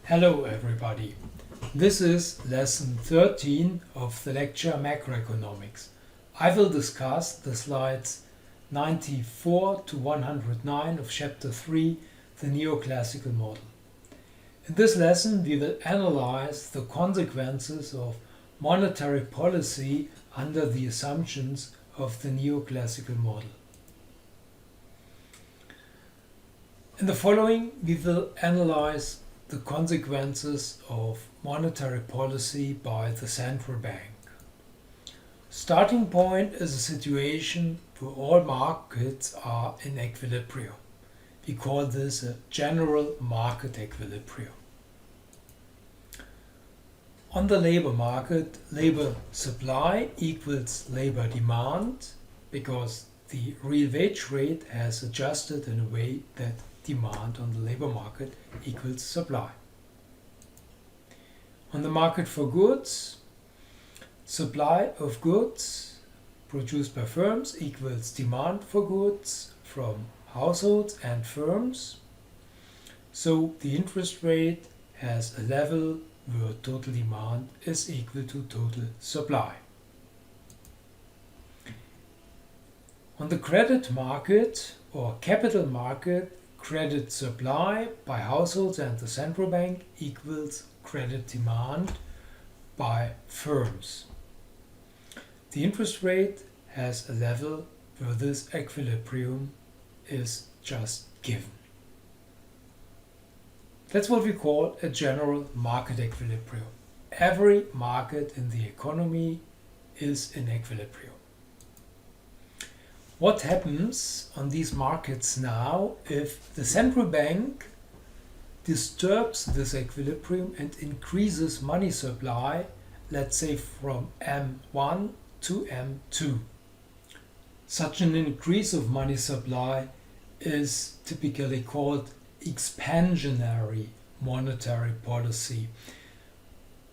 Hello everybody. This is lesson 13 of the lecture Macroeconomics. I will discuss the slides 94 to 109 of chapter 3, the neoclassical model. In this lesson we will analyze the consequences of monetary policy under the assumptions of the neoclassical model. In the following we will analyze the consequences of monetary policy by the central bank. Starting point is a situation where all markets are in equilibrium. We call this a general market equilibrium. On the labor market, labor supply equals labor demand because the real wage rate has adjusted in a way that demand on the labor market equals supply. On the market for goods, supply of goods produced by firms equals demand for goods from households and firms. So the interest rate has a level where total demand is equal to total supply. On the credit market or capital market, credit supply by households and the central bank equals credit demand by firms. The interest rate has a level where this equilibrium is just given. That's what we call a general market equilibrium. Every market in the economy is in equilibrium. What happens on these markets now if the central bank disturbs this equilibrium and increases money supply, let's say from M1 to M2? Such an increase of money supply is typically called expansionary monetary policy,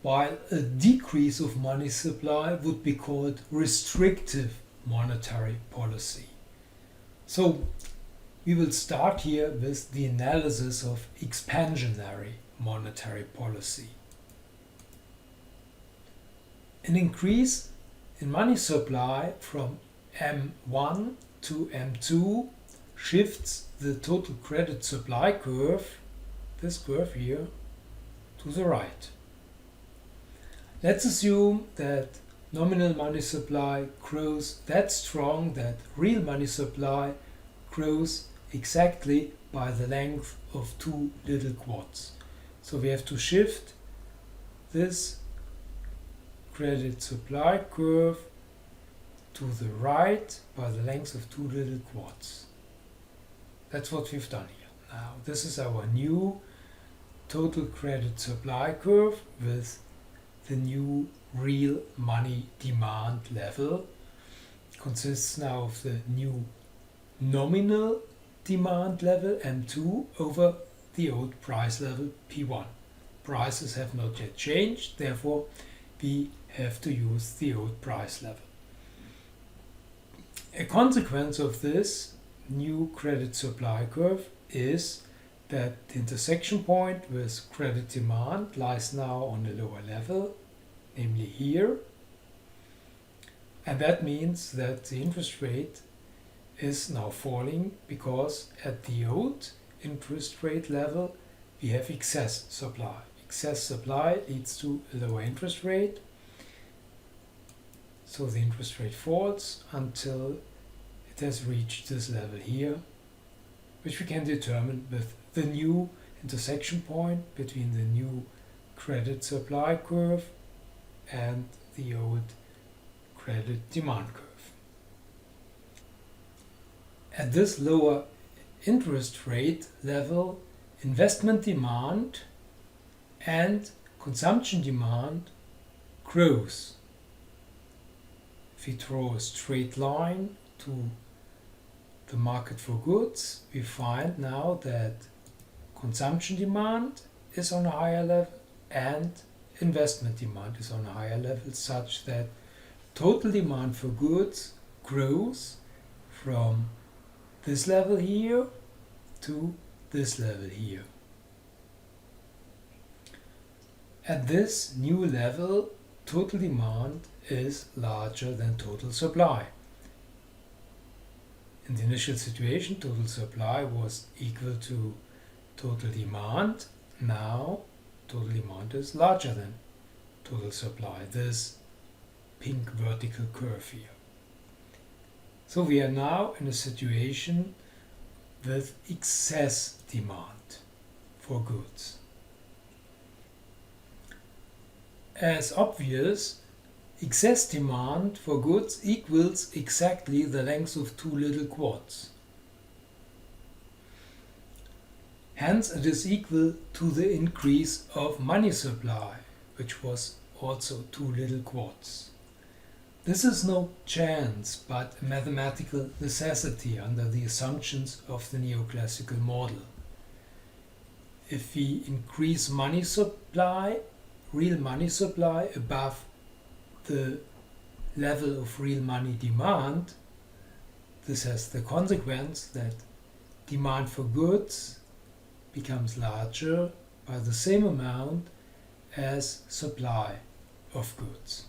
while a decrease of money supply would be called restrictive monetary policy. So we will start here with the analysis of expansionary monetary policy. An increase in money supply from M1 to M2 shifts the total credit supply curve, this curve here, to the right. Let's assume that nominal money supply grows that strong that real money supply grows exactly by the length of two little quads. So we have to shift this credit supply curve to the right by the length of two little quads. That's what we've done here. Now this is our new total credit supply curve with the new real money demand level. Consists now of the new nominal demand level M2 over the old price level P1. Prices have not yet changed, therefore we have to use the old price level. A consequence of this new credit supply curve is that the intersection point with credit demand lies now on a lower level, namely here, and that means that the interest rate is now falling because at the old interest rate level we have excess supply. Excess supply leads to a lower interest rate, so the interest rate falls until it has reached this level here, which we can determine with the new intersection point between the new credit supply curve and the old credit demand curve. At this lower interest rate level, investment demand and consumption demand grows. If we draw a straight line to the market for goods, we find now that consumption demand is on a higher level and investment demand is on a higher level, such that total demand for goods grows from this level here to this level here. At this new level, total demand is larger than total supply. In the initial situation, total supply was equal to total demand. Now, total demand is larger than total supply. This pink vertical curve here. So we are now in a situation with excess demand for goods. As obvious, excess demand for goods equals exactly the length of two little quads. Hence it is equal to the increase of money supply, which was also two little quads. This is no chance, but a mathematical necessity under the assumptions of the neoclassical model. If we increase money supply, real money supply, above the level of real money demand, this has the consequence that demand for goods becomes larger by the same amount as supply of goods.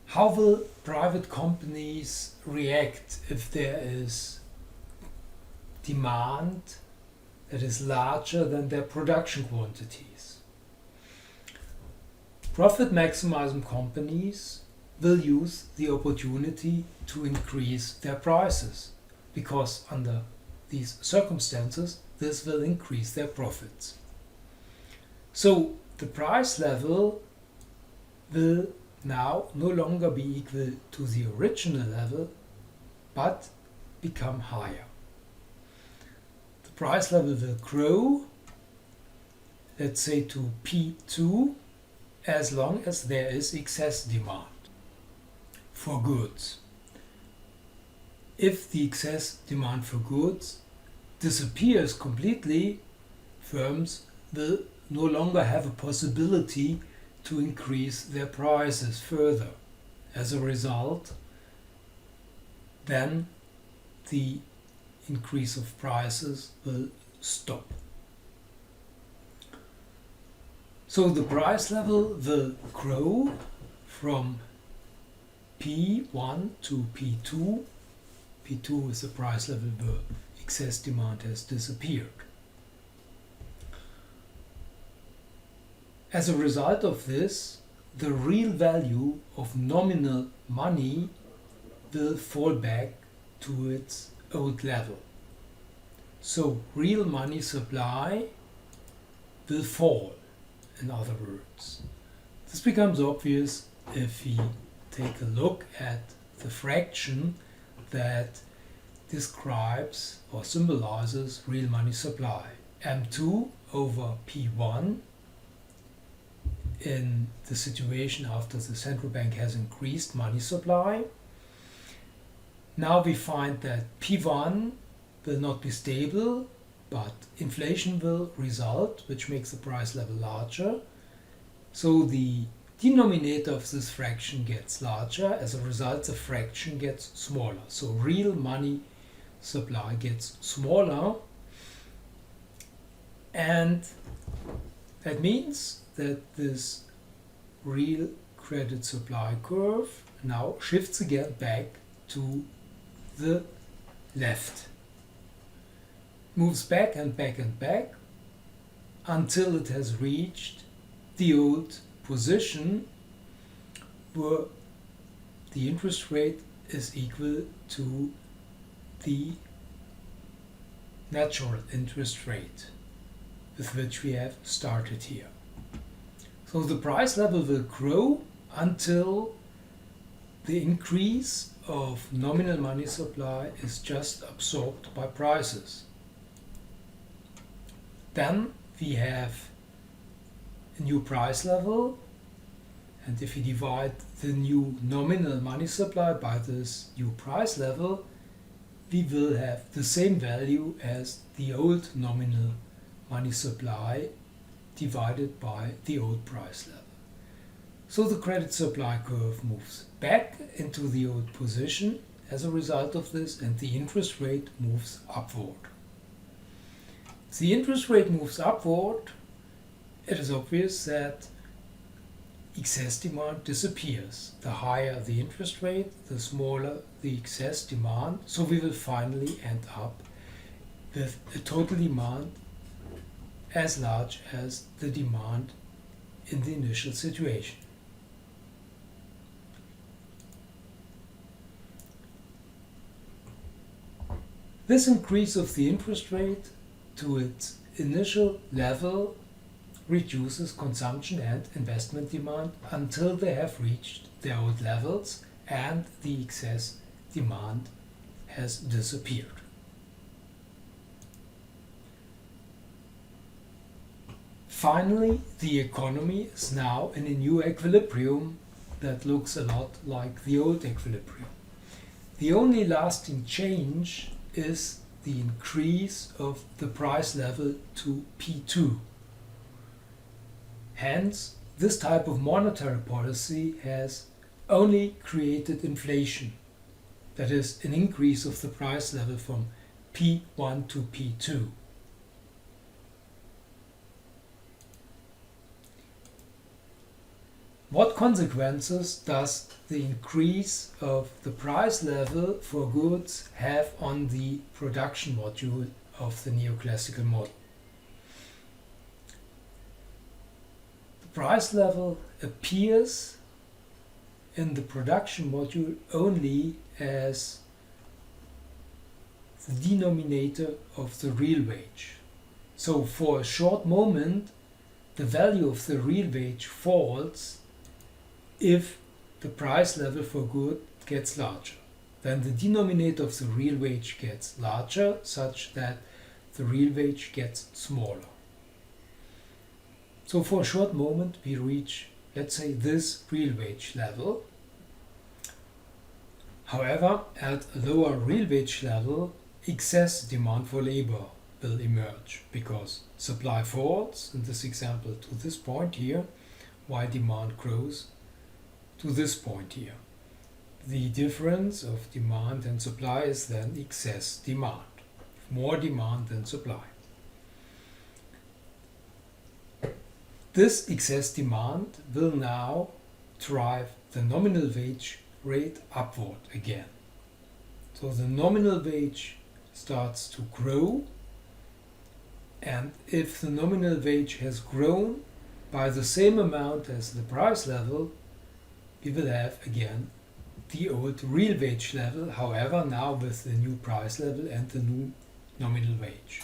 How will private companies react if there is demand that is larger than their production quantities? Profit maximizing companies will use the opportunity to increase their prices, because under these circumstances this will increase their profits. So the price level will now no longer be equal to the original level, but become higher. The price level will grow, let's say to P2, as long as there is excess demand for goods. If the excess demand for goods disappears completely, firms will no longer have a possibility to increase their prices further. As a result, then the increase of prices will stop. So the price level will grow from P1 to P2. P2 is the price level where excess demand has disappeared. As a result of this, the real value of nominal money will fall back to its old level. So real money supply will fall, in other words. This becomes obvious if we take a look at the fraction that describes or symbolizes real money supply. M2 over P1 in the situation after the central bank has increased money supply. Now we find that P1 will not be stable, but inflation will result, which makes the price level larger. So the denominator of this fraction gets larger. As a result, the fraction gets smaller. So real money supply gets smaller, and that means that this real credit supply curve now shifts again back to the left. Moves back and back and back until it has reached the old position where the interest rate is equal to the natural interest rate with which we have started here. So the price level will grow until the increase of nominal money supply is just absorbed by prices. Then we have a new price level, and if we divide the new nominal money supply by this new price level, we will have the same value as the old nominal money supply divided by the old price level. So the credit supply curve moves back into the old position as a result of this, and the interest rate moves upward. the interest rate moves upward, it is obvious that excess demand disappears. The higher the interest rate, the smaller the excess demand, so we will finally end up with a total demand as large as the demand in the initial situation. This increase of the interest rate to its initial level reduces consumption and investment demand until they have reached their old levels and the excess demand has disappeared. Finally, the economy is now in a new equilibrium that looks a lot like the old equilibrium. The only lasting change is the increase of the price level to P2. Hence, this type of monetary policy has only created inflation, that is, an increase of the price level from P1 to P2. What consequences does the increase of the price level for goods have on the production module of the neoclassical model? The price level appears in the production module only as the denominator of the real wage. So for a short moment, the value of the real wage falls if the price level for good gets larger. Then the denominator of the real wage gets larger, such that the real wage gets smaller. So for a short moment we reach, let's say, this real wage level. However, at a lower real wage level, excess demand for labor will emerge because supply falls, in this example to this point here, while demand grows to this point here. The difference of demand and supply is then excess demand, more demand than supply. This excess demand will now drive the nominal wage rate upward again. So the nominal wage starts to grow, and if the nominal wage has grown by the same amount as the price level, we will have again the old real wage level, however now with the new price level and the new nominal wage.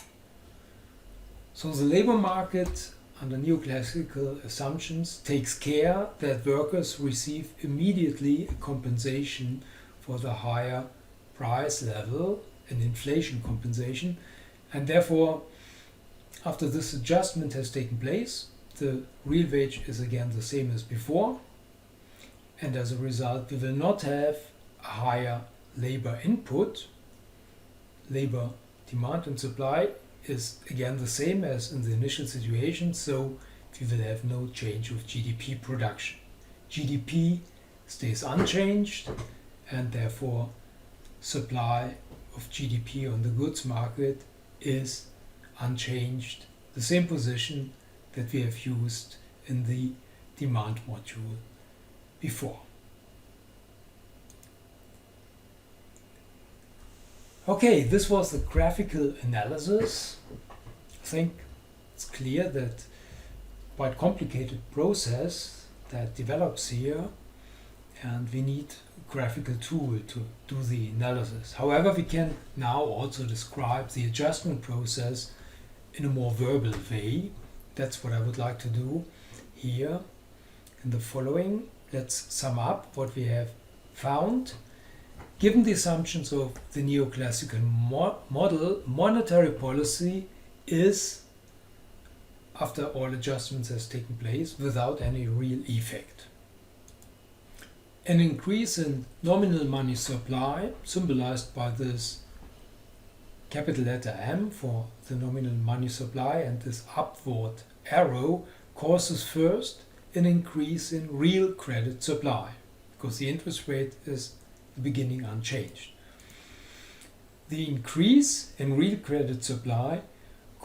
So the labor market under neoclassical assumptions takes care that workers receive immediately a compensation for the higher price level, an inflation compensation, and therefore after this adjustment has taken place, the real wage is again the same as before. And as a result, we will not have a higher labor input. Labor demand and supply is again the same as in the initial situation, so we will have no change of GDP production. GDP stays unchanged, and therefore supply of GDP on the goods market is unchanged, the same position that we have used in the demand module before. Okay, this was the graphical analysis. I think it's clear that quite complicated process that develops here, and we need a graphical tool to do the analysis. However, we can now also describe the adjustment process in a more verbal way. That's what I would like to do here in the following. Let's sum up what we have found. Given the assumptions of the neoclassical model, monetary policy is, after all adjustments has taken place, without any real effect. An increase in nominal money supply, symbolized by this capital letter M for the nominal money supply and this upward arrow, causes first an increase in real credit supply, because the interest rate is the beginning unchanged. The increase in real credit supply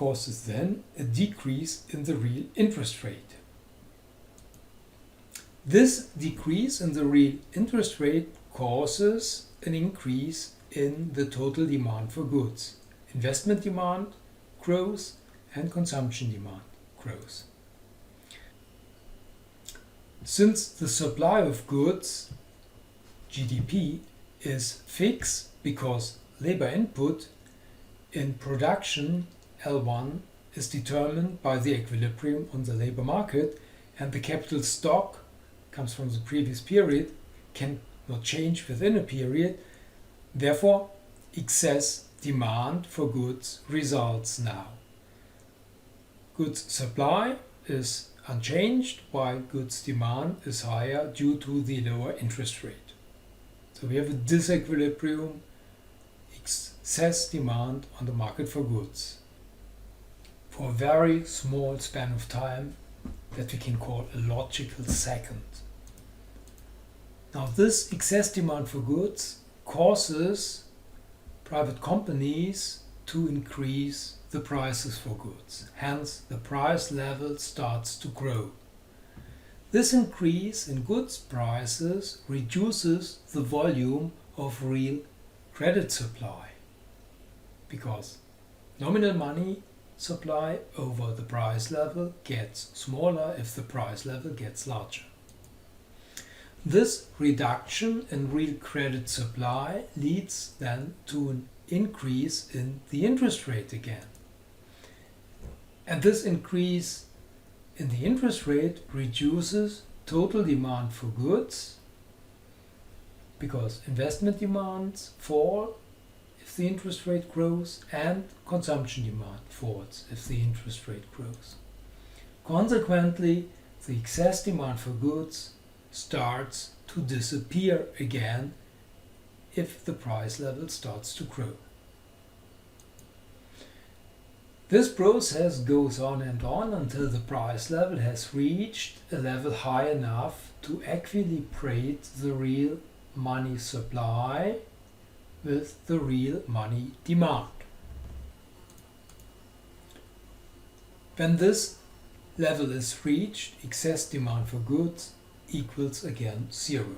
causes then a decrease in the real interest rate. This decrease in the real interest rate causes an increase in the total demand for goods. Investment demand grows and consumption demand grows. Since the supply of goods, GDP, is fixed because labor input in production, L1, is determined by the equilibrium on the labor market, and the capital stock comes from the previous period, cannot change within a period. Therefore, excess demand for goods results now. Goods supply is unchanged, while goods demand is higher due to the lower interest rate. So we have a disequilibrium, excess demand on the market for goods for a very small span of time that we can call a logical second. Now this excess demand for goods causes private companies to increase the prices for goods. Hence the price level starts to grow. This increase in goods prices reduces the volume of real credit supply because nominal money supply over the price level gets smaller if the price level gets larger. This reduction in real credit supply leads then to an increase in the interest rate again. And this increase in the interest rate reduces total demand for goods because investment demands fall if the interest rate grows and consumption demand falls if the interest rate grows. Consequently, the excess demand for goods starts to disappear again if the price level starts to grow. This process goes on and on until the price level has reached a level high enough to equilibrate the real money supply with the real money demand. When this level is reached, excess demand for goods equals again zero.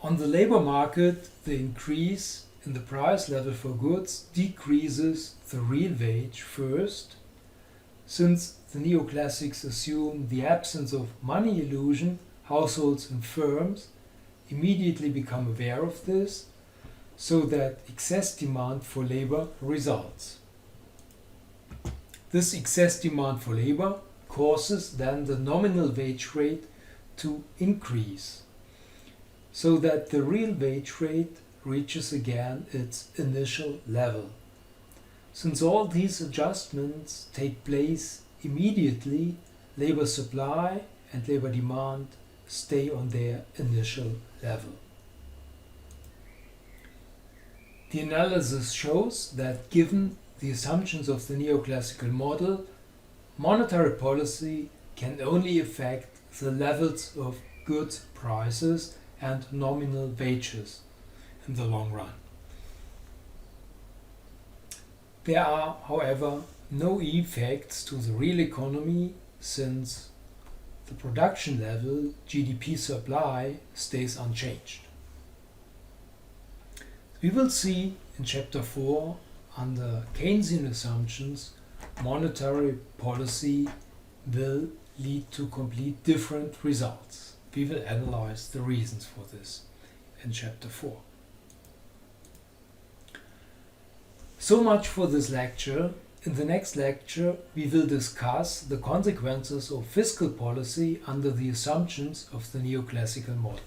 On the labor market, the increase in the price level for goods decreases the real wage first. Since the neoclassics assume the absence of money illusion, households and firms immediately become aware of this, so that excess demand for labor results. This excess demand for labor causes then the nominal wage rate to increase, so that the real wage rate reaches again its initial level. Since all these adjustments take place immediately, labor supply and labor demand stay on their initial level. The analysis shows that given the assumptions of the neoclassical model, monetary policy can only affect the levels of goods prices and nominal wages in the long run. There are, however, no effects to the real economy since the production level, GDP supply, stays unchanged. We will see in Chapter 4, under Keynesian assumptions, monetary policy will lead to complete different results. We will analyze the reasons for this in Chapter 4. So much for this lecture. In the next lecture, we will discuss the consequences of fiscal policy under the assumptions of the neoclassical model.